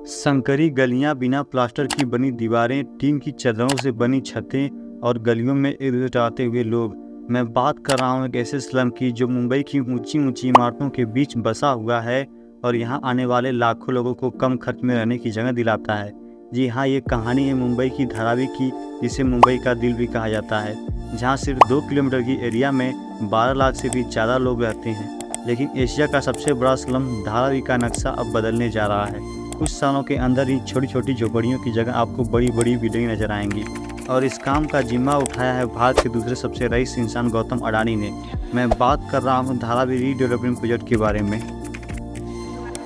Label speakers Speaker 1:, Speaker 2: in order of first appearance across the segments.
Speaker 1: संकरी गलियां, बिना प्लास्टर की बनी दीवारें, टीन की चादरों से बनी छतें और गलियों में इधर आते हुए लोग। मैं बात कर रहा हूँ एक ऐसे स्लम की जो मुंबई की ऊंची ऊंची इमारतों के बीच बसा हुआ है और यहाँ आने वाले लाखों लोगों को कम खर्च में रहने की जगह दिलाता है। जी हाँ, ये कहानी है मुंबई की धारावी की, जिसे मुंबई का दिल भी कहा जाता है, जहाँ सिर्फ 2 किलोमीटर की एरिया में 12 लाख से भी ज़्यादा लोग रहते हैं। लेकिन एशिया का सबसे बड़ा स्लम धारावी का नक्शा अब बदलने जा रहा है। कुछ सालों के अंदर ही छोटी छोटी झोपड़ियों की जगह आपको बड़ी बड़ी बिल्डिंग नजर आएंगी और इस काम का जिम्मा उठाया है भारत के दूसरे सबसे रईस इंसान गौतम अडानी ने। मैं बात कर रहा हूँ धारावी रीडेवलपमेंट प्रोजेक्ट के बारे में।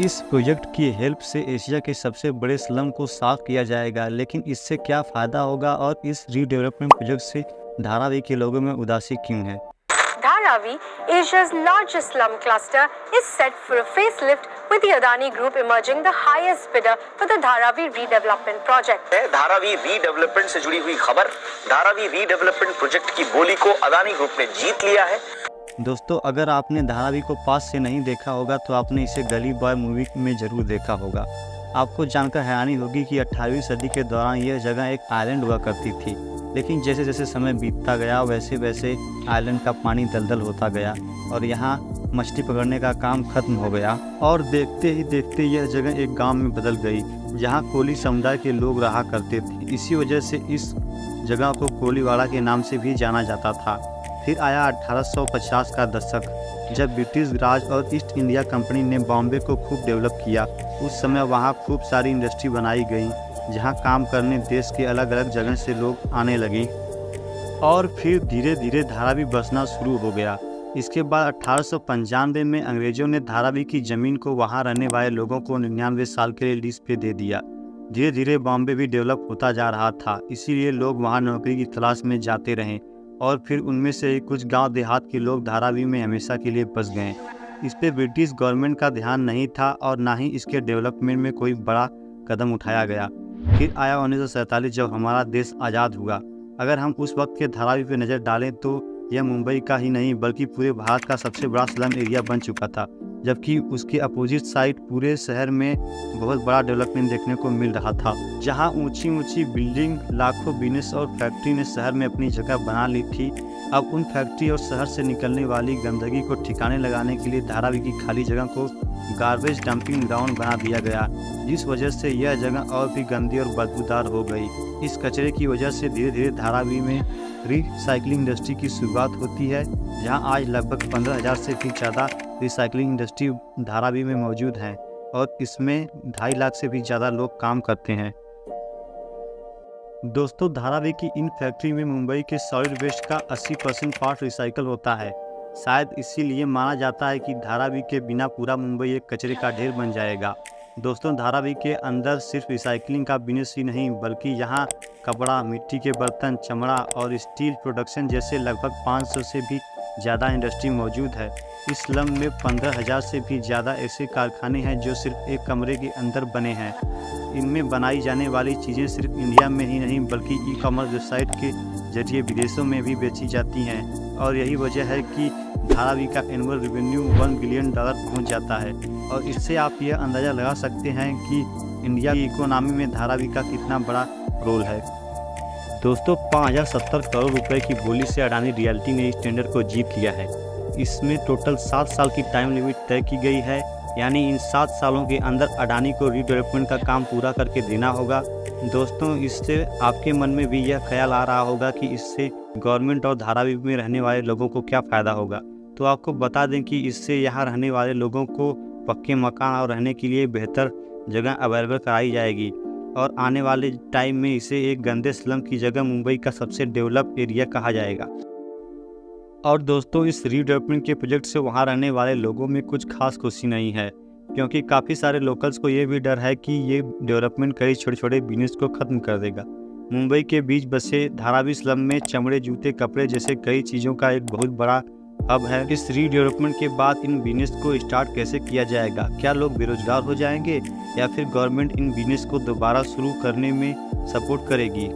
Speaker 1: इस प्रोजेक्ट की हेल्प से एशिया के सबसे बड़े स्लम को साफ किया जाएगा, लेकिन इससे क्या फ़ायदा होगा और इस रीडेवलपमेंट प्रोजेक्ट से धारावी के लोगों में उदासी क्यों है?
Speaker 2: Dharavi, Asia's largest slum cluster, is set for a facelift with the Adani Group emerging the highest bidder for the Dharavi redevelopment project.
Speaker 3: Dharavi redevelopment से जुड़ी हुई खबर। धारावी रीडेवलपमेंट प्रोजेक्ट की बोली को अदानी ग्रुप ने जीत लिया है।
Speaker 1: दोस्तों, अगर आपने धारावी को पास से नहीं देखा होगा तो आपने इसे गली बॉय मूवी में ज़रूर देखा होगा। आपको जानकर हैरानी होगी कि 18वीं सदी के दौरान यह जगह एक आइलैंड हुआ करती थी, लेकिन जैसे जैसे समय बीतता गया वैसे वैसे आइलैंड का पानी दलदल होता गया और यहाँ मछली पकड़ने का काम खत्म हो गया और देखते ही देखते यह जगह एक गांव में बदल गई, जहाँ कोली समुदाय के लोग रहा करते थे। इसी वजह से इस जगह को कोलीवाड़ा के नाम से भी जाना जाता था। फिर आया 1850 का दशक, जब ब्रिटिश राज और ईस्ट इंडिया कंपनी ने बॉम्बे को खूब डेवलप किया। उस समय वहाँ खूब सारी इंडस्ट्री बनाई गई, जहाँ काम करने देश के अलग अलग जगह से लोग आने लगे और फिर धीरे धीरे धारावी बसना शुरू हो गया। इसके बाद 1895 में अंग्रेज़ों ने धारावी की ज़मीन को वहाँ रहने वाले लोगों को 99 साल के लिए लीज पे दे दिया। धीरे धीरे बॉम्बे भी डेवलप होता जा रहा था, इसीलिए लोग वहाँ नौकरी की तलाश में जाते रहे और फिर उनमें से कुछ गांव देहात के लोग धारावी में हमेशा के लिए बस गए। इस पर ब्रिटिश गवर्नमेंट का ध्यान नहीं था और ना ही इसके डेवलपमेंट में कोई बड़ा कदम उठाया गया। फिर आया 1947 जब हमारा देश आज़ाद हुआ। अगर हम उस वक्त के धारावी पे नज़र डालें तो यह मुंबई का ही नहीं बल्कि पूरे भारत का सबसे बड़ा स्लम एरिया बन चुका था, जबकि उसके अपोजिट साइड पूरे शहर में बहुत बड़ा डेवलपमेंट देखने को मिल रहा था, जहां ऊंची ऊंची बिल्डिंग, लाखों बिजनेस और फैक्ट्री ने शहर में अपनी जगह बना ली थी। अब उन फैक्ट्री और शहर से निकलने वाली गंदगी को ठिकाने लगाने के लिए धारावी की खाली जगह को गार्बेज डंपिंग ग्राउंड बना दिया गया, जिस वजह से यह जगह और भी गंदी और बदबूदार हो गई। इस कचरे की वजह से धीरे धीरे धारावी में रिसाइकलिंग इंडस्ट्री की शुरुआत होती है, जहां आज लगभग 15,000 से भी ज़्यादा रिसाइकलिंग इंडस्ट्री धारावी में मौजूद हैं और इसमें 2.5 लाख से भी ज़्यादा लोग काम करते हैं। दोस्तों, धारावी की इन फैक्ट्री में मुंबई के सॉलिड वेस्ट का 80% पार्ट रिसाइकल होता है। शायद इसीलिए माना जाता है कि धारावी के बिना पूरा मुंबई एक कचरे का ढेर बन जाएगा। दोस्तों, धारावी के अंदर सिर्फ रिसाइकलिंग का बिजनेस ही नहीं बल्कि यहाँ कपड़ा, मिट्टी के बर्तन, चमड़ा और स्टील प्रोडक्शन जैसे लगभग 500 से भी ज़्यादा इंडस्ट्री मौजूद है। इस स्लम में 15,000 से भी ज़्यादा ऐसे कारखाने हैं जो सिर्फ एक कमरे के अंदर बने हैं। इनमें बनाई जाने वाली चीज़ें सिर्फ इंडिया में ही नहीं बल्कि ई-कॉमर्स वेबसाइट के जरिए विदेशों में भी बेची जाती हैं और यही वजह है कि धारावी का एनुअल रेवेन्यू $1 बिलियन पहुंच जाता है। और इससे आप यह अंदाज़ा लगा सकते हैं कि इंडिया की इकोनॉमी में धारावी का कितना बड़ा रोल है। दोस्तों, 5,070 करोड़ रुपए की बोली से अडानी रियल्टी ने इस टेंडर को जीत लिया है। इसमें टोटल 7 साल की टाइम लिमिट तय की गई है, यानी इन 7 सालों के अंदर अडानी को रीडेवलपमेंट का काम पूरा करके देना होगा। दोस्तों, इससे आपके मन में भी यह ख्याल आ रहा होगा कि इससे गवर्नमेंट और धारावी में रहने वाले लोगों को क्या फ़ायदा होगा। तो आपको बता दें कि इससे यहाँ रहने वाले लोगों को पक्के मकान और रहने के लिए बेहतर जगह अवेलेबल कराई जाएगी और आने वाले टाइम में इसे एक गंदे स्लम की जगह मुंबई का सबसे डेवलप एरिया कहा जाएगा। और दोस्तों, इस रीडेवलपमेंट के प्रोजेक्ट से वहाँ रहने वाले लोगों में कुछ खास खुशी नहीं है, क्योंकि काफ़ी सारे लोकल्स को ये भी डर है कि ये डेवलपमेंट कई छोटे छोटे बिजनेस को ख़त्म कर देगा। मुंबई के बीच बसे धारावी स्लम में चमड़े, जूते, कपड़े जैसे कई चीज़ों का एक बहुत बड़ा हब है। इस रीडेवलपमेंट के बाद इन बिजनेस को स्टार्ट कैसे किया जाएगा? क्या लोग बेरोजगार हो जाएंगे या फिर गवर्नमेंट इन बिजनेस को दोबारा शुरू करने में सपोर्ट करेगी?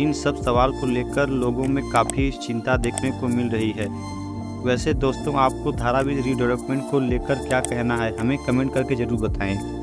Speaker 1: इन सब सवाल को लेकर लोगों में काफ़ी चिंता देखने को मिल रही है। वैसे दोस्तों, आपको धारावी रीडेवलपमेंट को लेकर क्या कहना है? हमें कमेंट करके ज़रूर बताएं।